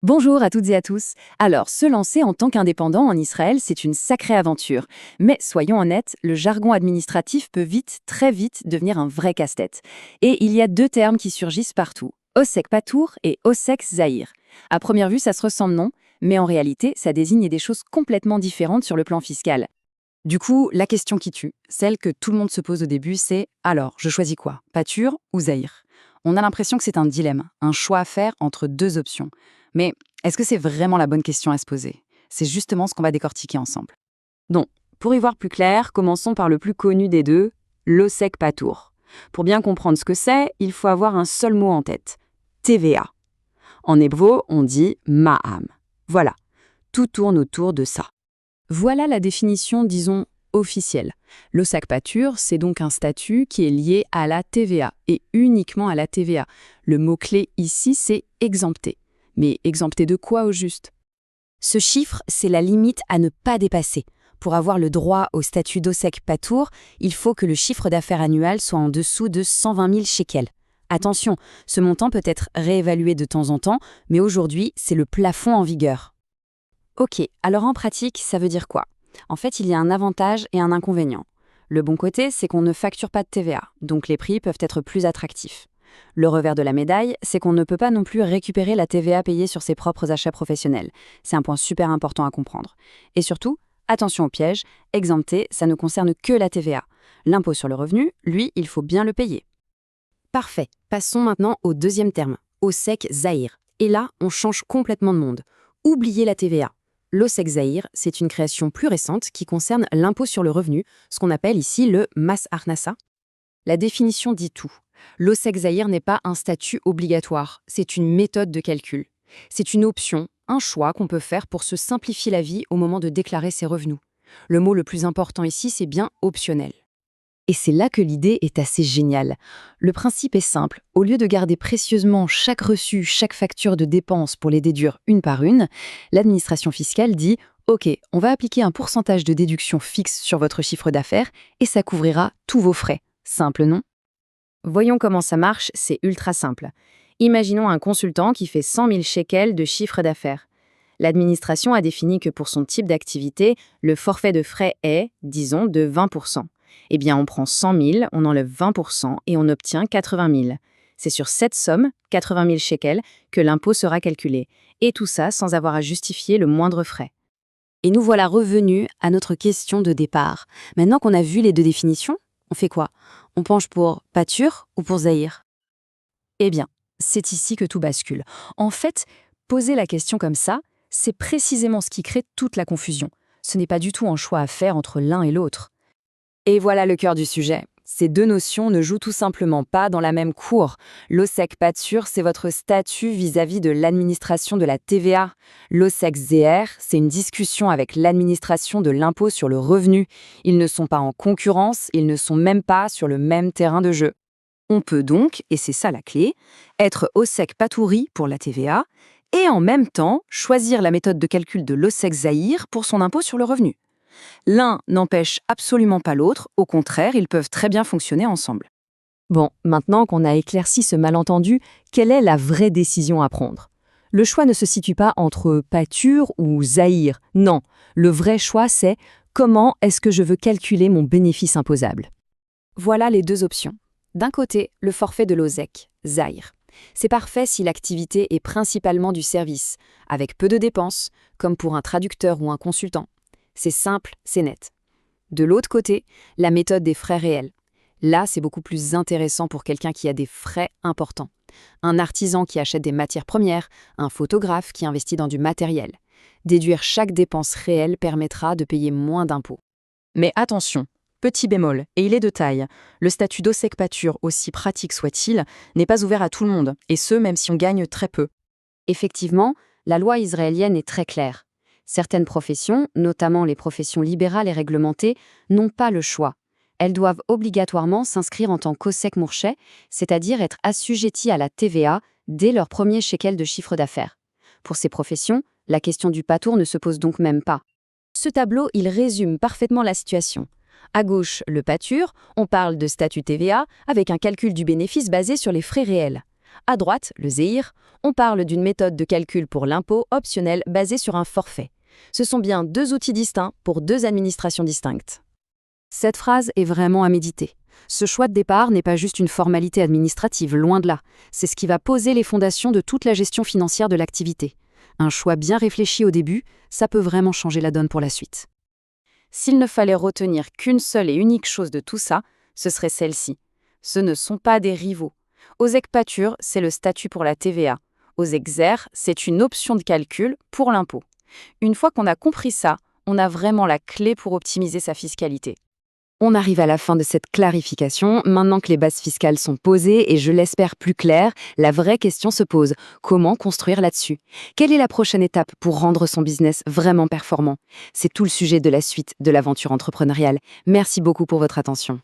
Bonjour à toutes et à tous. Alors, se lancer en tant qu'indépendant en Israël, c'est une sacrée aventure. Mais soyons honnêtes, le jargon administratif peut vite, très vite, devenir un vrai casse-tête. Et il y a deux termes qui surgissent partout, Osek Patour et Osek Zahir. À première vue, ça se ressemble, non? Mais en réalité, ça désigne des choses complètement différentes sur le plan fiscal. Du coup, la question qui tue, celle que tout le monde se pose au début, c'est alors, je choisis quoi, Patour ou Zahir? On a l'impression que c'est un dilemme, un choix à faire entre deux options. Mais est-ce que c'est vraiment la bonne question à se poser? C'est justement ce qu'on va décortiquer ensemble. Donc, pour y voir plus clair, commençons par le plus connu des deux, l'Osek Patour. Pour bien comprendre ce que c'est, il faut avoir un seul mot en tête, TVA. En hébreu, on dit ma'am. Voilà, tout tourne autour de ça. Voilà la définition, disons, officielle. L'Osek Patour, c'est donc un statut qui est lié à la TVA, et uniquement à la TVA. Le mot-clé ici, c'est exempté. Mais exempté de quoi au juste? Ce chiffre, c'est la limite à ne pas dépasser. Pour avoir le droit au statut d'Osek Patour, il faut que le chiffre d'affaires annuel soit en dessous de 120 000 shekels. Attention, ce montant peut être réévalué de temps en temps, mais aujourd'hui, c'est le plafond en vigueur. Ok, alors en pratique, ça veut dire quoi? En fait, il y a un avantage et un inconvénient. Le bon côté, c'est qu'on ne facture pas de TVA, donc les prix peuvent être plus attractifs. Le revers de la médaille, c'est qu'on ne peut pas non plus récupérer la TVA payée sur ses propres achats professionnels. C'est un point super important à comprendre. Et surtout, attention au piège, exempté, ça ne concerne que la TVA. L'impôt sur le revenu, lui, il faut bien le payer. Parfait, passons maintenant au deuxième terme, Osek Zahir. Et là, on change complètement de monde. Oubliez la TVA. L'Osek Zahir, c'est une création plus récente qui concerne l'impôt sur le revenu, ce qu'on appelle ici le Mas Harnassa. La définition dit tout. L'Osek Zahir n'est pas un statut obligatoire, c'est une méthode de calcul. C'est une option, un choix qu'on peut faire pour se simplifier la vie au moment de déclarer ses revenus. Le mot le plus important ici, c'est bien optionnel. Et c'est là que l'idée est assez géniale. Le principe est simple. Au lieu de garder précieusement chaque reçu, chaque facture de dépenses pour les déduire une par une, l'administration fiscale dit « Ok, on va appliquer un pourcentage de déduction fixe sur votre chiffre d'affaires et ça couvrira tous vos frais. » Simple, non? Voyons comment ça marche, c'est ultra simple. Imaginons un consultant qui fait 100 000 shekels de chiffre d'affaires. L'administration a défini que pour son type d'activité, le forfait de frais est, disons, de 20%. Eh bien, on prend 100 000, on enlève 20% et on obtient 80 000. C'est sur cette somme, 80 000 shekels, que l'impôt sera calculé. Et tout ça sans avoir à justifier le moindre frais. Et nous voilà revenus à notre question de départ. Maintenant qu'on a vu les deux définitions, on fait quoi? On penche pour Patour ou pour Zahir? Eh bien, c'est ici que tout bascule. En fait, poser la question comme ça, c'est précisément ce qui crée toute la confusion. Ce n'est pas du tout un choix à faire entre l'un et l'autre. Et voilà le cœur du sujet. Ces deux notions ne jouent tout simplement pas dans la même cour. L'Osek Patour, c'est votre statut vis-à-vis de l'administration de la TVA. L'Osek Zahir, c'est une discussion avec l'administration de l'impôt sur le revenu. Ils ne sont pas en concurrence, ils ne sont même pas sur le même terrain de jeu. On peut donc, et c'est ça la clé, être Osek Patouri pour la TVA et en même temps choisir la méthode de calcul de l'Osek Zahir pour son impôt sur le revenu. L'un n'empêche absolument pas l'autre, au contraire, ils peuvent très bien fonctionner ensemble. Bon, maintenant qu'on a éclairci ce malentendu, quelle est la vraie décision à prendre? Le choix ne se situe pas entre Patour ou Zahir, non. Le vrai choix, c'est comment est-ce que je veux calculer mon bénéfice imposable? Voilà les deux options. D'un côté, le forfait de l'Osek, Zahir. C'est parfait si l'activité est principalement du service, avec peu de dépenses, comme pour un traducteur ou un consultant. C'est simple, c'est net. De l'autre côté, la méthode des frais réels. Là, c'est beaucoup plus intéressant pour quelqu'un qui a des frais importants. Un artisan qui achète des matières premières, un photographe qui investit dans du matériel. Déduire chaque dépense réelle permettra de payer moins d'impôts. Mais attention, petit bémol, et il est de taille, le statut d'Osek Patour, aussi pratique soit-il, n'est pas ouvert à tout le monde, et ce, même si on gagne très peu. Effectivement, la loi israélienne est très claire. Certaines professions, notamment les professions libérales et réglementées, n'ont pas le choix. Elles doivent obligatoirement s'inscrire en tant qu'Osek Mourché, c'est-à-dire être assujetties à la TVA dès leur premier shekel de chiffre d'affaires. Pour ces professions, la question du patour ne se pose donc même pas. Ce tableau, il résume parfaitement la situation. À gauche, le patour, on parle de statut TVA avec un calcul du bénéfice basé sur les frais réels. À droite, le ZEIR, on parle d'une méthode de calcul pour l'impôt optionnel basée sur un forfait. Ce sont bien deux outils distincts pour deux administrations distinctes. Cette phrase est vraiment à méditer. Ce choix de départ n'est pas juste une formalité administrative, loin de là. C'est ce qui va poser les fondations de toute la gestion financière de l'activité. Un choix bien réfléchi au début, ça peut vraiment changer la donne pour la suite. S'il ne fallait retenir qu'une seule et unique chose de tout ça, ce serait celle-ci. Ce ne sont pas des rivaux. OSEC Pâture, c'est le statut pour la TVA. OSEC ZER, c'est une option de calcul pour l'impôt. Une fois qu'on a compris ça, on a vraiment la clé pour optimiser sa fiscalité. On arrive à la fin de cette clarification. Maintenant que les bases fiscales sont posées et je l'espère plus claires, la vraie question se pose. Comment construire là-dessus? Quelle est la prochaine étape pour rendre son business vraiment performant? C'est tout le sujet de la suite de l'aventure entrepreneuriale. Merci beaucoup pour votre attention.